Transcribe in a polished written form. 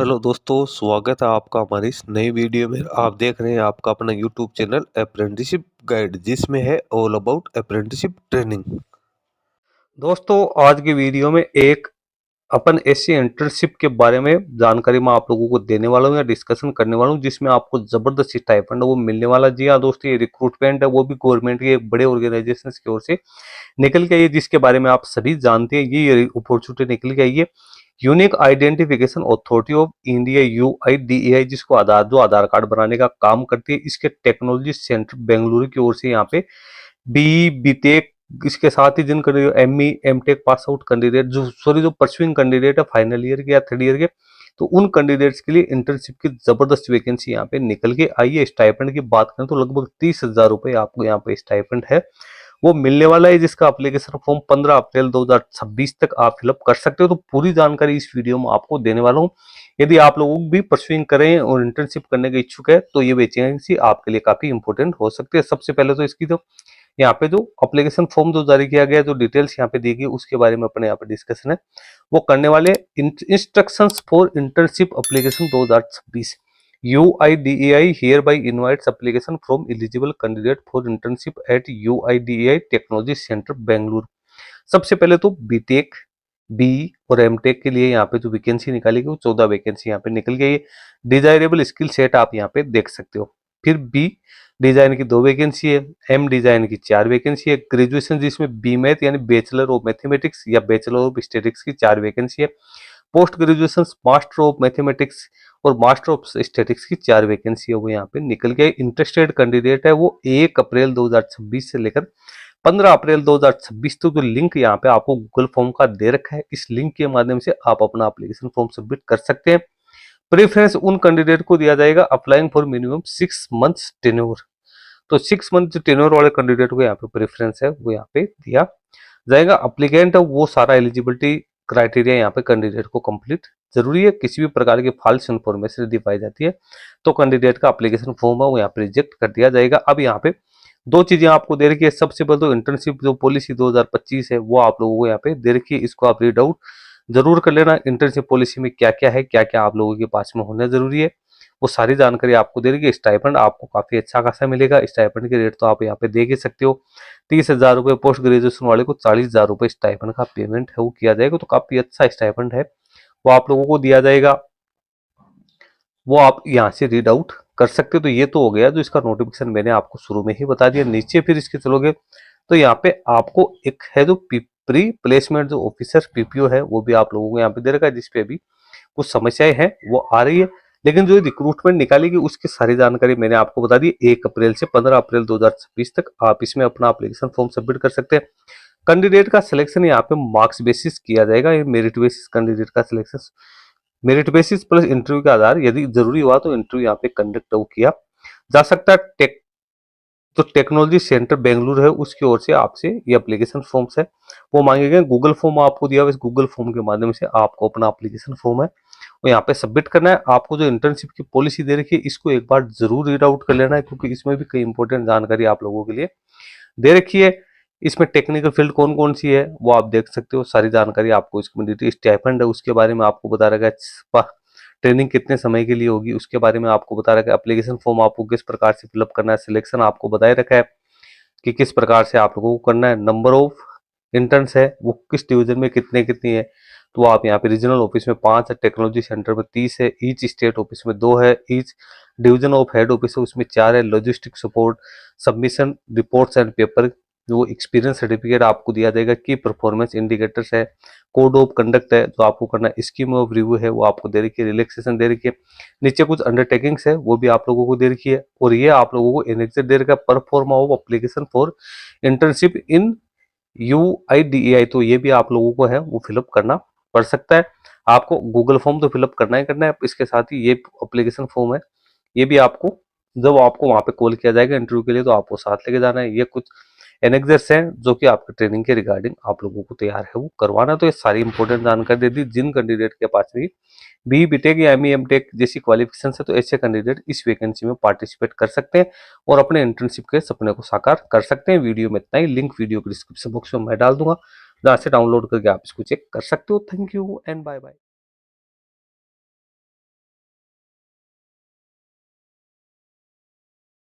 Hello दोस्तों, स्वागत है आपका हमारी इस नई वीडियो में। आप देख रहे हैं आपका अपना यूट्यूब चैनल अप्रेंटिसशिप गाइड, जिसमें है ऑल अबाउट अप्रेंटिसशिप ट्रेनिंग। दोस्तों, आज की वीडियो में एक अपन ऐसी इंटर्नशिप के बारे में जानकारी मैं आप लोगों को देने वाला हूं या डिस्कशन करने वाला हूं, जिसमें आपको जबरदस्त स्टाइपेंड वो मिलने वाला। जी हाँ दोस्तों, ये रिक्रूटमेंट है, वो भी गवर्नमेंट के एक बड़े ऑर्गेनाइजेशन की ओर से निकल के आई है, जिसके बारे में आप सभी जानते हैं। ये अपॉर्चुनिटी निकल के आई है unique identification authority of India UIDAI, जिसको आधार कार्ड बनाने का काम करती है। इसके टेक्नोलॉजी सेंटर बेंगलुरु की ओर से यहाँ पे बीटेक, इसके साथ ही जिन ME MTech pass out candidate जो परसुइंग कैंडिडेट है फाइनल ईयर के या थर्ड ईयर के, तो उन कैंडिडेट्स के लिए इंटर्नशिप की जबरदस्त वैकेंसी यहाँ पे निकल के आई है। स्टाइपेंड की बात करें तो लगभग 30,000 रुपए आपको यहाँ पे स्टाइपेंड है वो मिलने वाला है, जिसका एप्लीकेशन फॉर्म 15 अप्रैल 2026 तक आप फिलअप कर सकते हो। तो पूरी जानकारी इस वीडियो में आपको देने वाला हूँ। यदि आप लोग भी परसुइंग करें और इंटर्नशिप करने के इच्छुक है तो ये वैकेंसी आपके लिए काफी इंपॉर्टेंट हो सकती है। सबसे पहले तो इसकी जो यहाँ पे जो एप्लीकेशन फॉर्म जो जारी किया गया है, जो डिटेल्स यहाँ पे दी गई, उसके बारे में अपने यहाँ पे डिस्कशन है वो करने वाले। Instructions for internship application 2026। UIDAI hereby invites application from eligible candidate for internship at UIDAI technology centre Bengaluru. सबसे पहले तो बीटेक, बी और एमटेक के लिए यहाँ पे जो वैकेंसी निकाली गई वो 14 वैकेंसी यहाँ पे निकल गई है। डिजायरेबल स्किल सेट आप यहाँ पे देख सकते हो। फिर बी डिजाइन की 2 वैकेंसी है, एम डिजाइन की 4 वैकेंसी है, ग्रेजुएशन जिसमें बी मैथ यानी बैचलर ऑफ मैथमेटिक्स या बैचलर ऑफ स्टैटिस्टिक्स की 4 वैकेंसी है। Post graduation master of mathematics और मास्टर ऑफ स्टैटिस्टिक्स की 4 वैकेंसी है वो यहाँ पे निकल गए। इंटरेस्टेड कैंडिडेट है वो 1 अप्रैल 2026 से लेकर 15 अप्रैल 2026 तक जो लिंक यहाँ पे आपको गूगल फॉर्म का दे रखा है, इस लिंक के माध्यम से आप अपना एप्लीकेशन फॉर्म सबमिट कर सकते हैं। प्रेफरेंस उन कैंडिडेट को दिया जाएगा applying for minimum 6 months tenure. तो 6 मंथ जो टेन्योर वाले कैंडिडेट को यहाँ पे प्रेफरेंस है वो यहाँ पे दिया जाएगा। अप्लीकेंट है वो सारा एलिजिबिलिटी क्राइटेरिया यहाँ पे कैंडिडेट को कंप्लीट जरूरी है। किसी भी प्रकार की फॉल्स इन्फॉर्मेशन यदि पाई जाती है तो कैंडिडेट का एप्लीकेशन फॉर्म है वो यहाँ पे रिजेक्ट कर दिया जाएगा। अब यहाँ पे 2 चीजें आपको दे रखी है। सबसे पहले तो इंटर्नशिप जो पॉलिसी 2025 है वो आप लोगों को यहाँ पे दे रखी है, इसको आप रीड आउट जरूर कर लेना। इंटर्नशिप पॉलिसी में क्या क्या है, क्या क्या आप लोगों के पास में होना जरूरी है, वो सारी जानकारी आपको दे रही है। स्टाइपेंड आपको काफी अच्छा खासा मिलेगा। स्टाइपेंड के रेट तो आप यहाँ पे देख ही सकते हो। 30,000 रुपए पोस्ट ग्रेजुएशन वाले को 40,000 रुपए स्टाइपेंड का पेमेंट है वो किया जाएगा। तो काफी अच्छा स्टाइपेंड है वो आप लोगों को दिया जाएगा, वो आप यहाँ से रीड आउट कर सकते हो। तो ये तो हो गया जो इसका नोटिफिकेशन मैंने आपको शुरू में ही बता दिया। नीचे फिर इसके चलोगे तो यहाँ पे आपको एक है जो प्री प्लेसमेंट जो ऑफिसर PPO है वो भी आप लोगों को यहाँ पे दे रखा है, जिसपे अभी कुछ समस्याएं हैं वो आ रही है। लेकिन जो रिक्रूटमेंट निकालेगी उसकी सारी जानकारी मैंने आपको बता दी। 1 अप्रैल से 15 अप्रैल 2026 तक आप इसमें अपना एप्लीकेशन फॉर्म सबमिट कर सकते हैं। कैंडिडेट का सिलेक्शन यहाँ पे मार्क्स बेसिस किया जाएगा। ये मेरिट बेसिस कैंडिडेट का selection, merit basis plus interview के आधार यदि जरूरी हुआ तो इंटरव्यू यहाँ पे कंडक्ट किया जा सकता है। तो टेक्नोलॉजी सेंटर बेंगलुरु है उसकी ओर से आपसे ये एप्लीकेशन फॉर्म्स है वो मांगे गए। गूगल फॉर्म आपको दिया हुआ, इस गूगल फॉर्म के माध्यम से आपको अपना एप्लीकेशन फॉर्म है वो यहाँ पे सबमिट करना है। आपको जो इंटर्नशिप की पॉलिसी दे रखी है इसको एक बार जरूर रीड आउट कर लेना है, क्योंकि इसमें भी कई इंपॉर्टेंट जानकारी आप लोगों के लिए दे रखी है। इसमें टेक्निकल फील्ड कौन कौन सी है वो आप देख सकते हो, सारी जानकारी आपको इसमें डिटेल। स्टाइपेंड है उसके बारे में आपको बता रखा है, ट्रेनिंग कितने समय के लिए होगी उसके बारे में आपको बता रखा है। एप्लीकेशन फॉर्म आपको किस प्रकार से फिलअप करना है, सिलेक्शन आपको बताए रखा है कि किस प्रकार से आप लोगों को करना है। नंबर ऑफ इंटर्न्स है वो किस डिवीजन में कितने कितनी है, तो आप यहाँ पे रीजनल ऑफिस में 5 है, टेक्नोलॉजी सेंटर में 30 है, ईच स्टेट ऑफिस में 2 है, each division of head office है उसमें 4 है। Logistic support, submission reports and paper, जो एक्सपीरियंस सर्टिफिकेट आपको दिया जाएगा, की परफॉर्मेंस इंडिकेटर्स है, कोड ऑफ कंडक्ट है जो आपको करना है, स्कीम ऑफ रिव्यू है वो आपको दे रखी है, रिलैक्सेशन दे रखी है। नीचे कुछ अंडरटेकिंग्स है वो भी आप लोगों को दे रखी है, और ये आप लोगों को एनेक्सर दे रखा है, pro forma of application for internship in UIDAI। तो ये भी आप लोगों को है वो फिलअप करना पड़ सकता है। आपको गूगल फॉर्म तो फिलअप करना ही करना है, इसके साथ ही ये एप्लीकेशन फॉर्म है ये भी आपको जब आपको वहां पे कॉल किया जाएगा इंटरव्यू के लिए तो आपको साथ लेके जाना है। ये कुछ एनेक्सर्स हैं जो कि आपके ट्रेनिंग के रिगार्डिंग आप लोगों को तैयार है वो करवाना। तो ये सारी इंपॉर्टेंट जानकारी दे दी। जिन कैंडिडेट के पास भी BTech या ME MTech जैसी क्वालिफिकेशन है तो ऐसे कैंडिडेट इस वैकेंसी में पार्टिसिपेट कर सकते हैं और अपने इंटर्नशिप के सपने को साकार कर सकते हैं। वीडियो में इतना ही, लिंक वीडियो के डिस्क्रिप्शन बॉक्स में मैं डाल दूंगा, जहाँ से डाउनलोड करके आप इसको चेक कर सकते हो। Thank you and bye bye.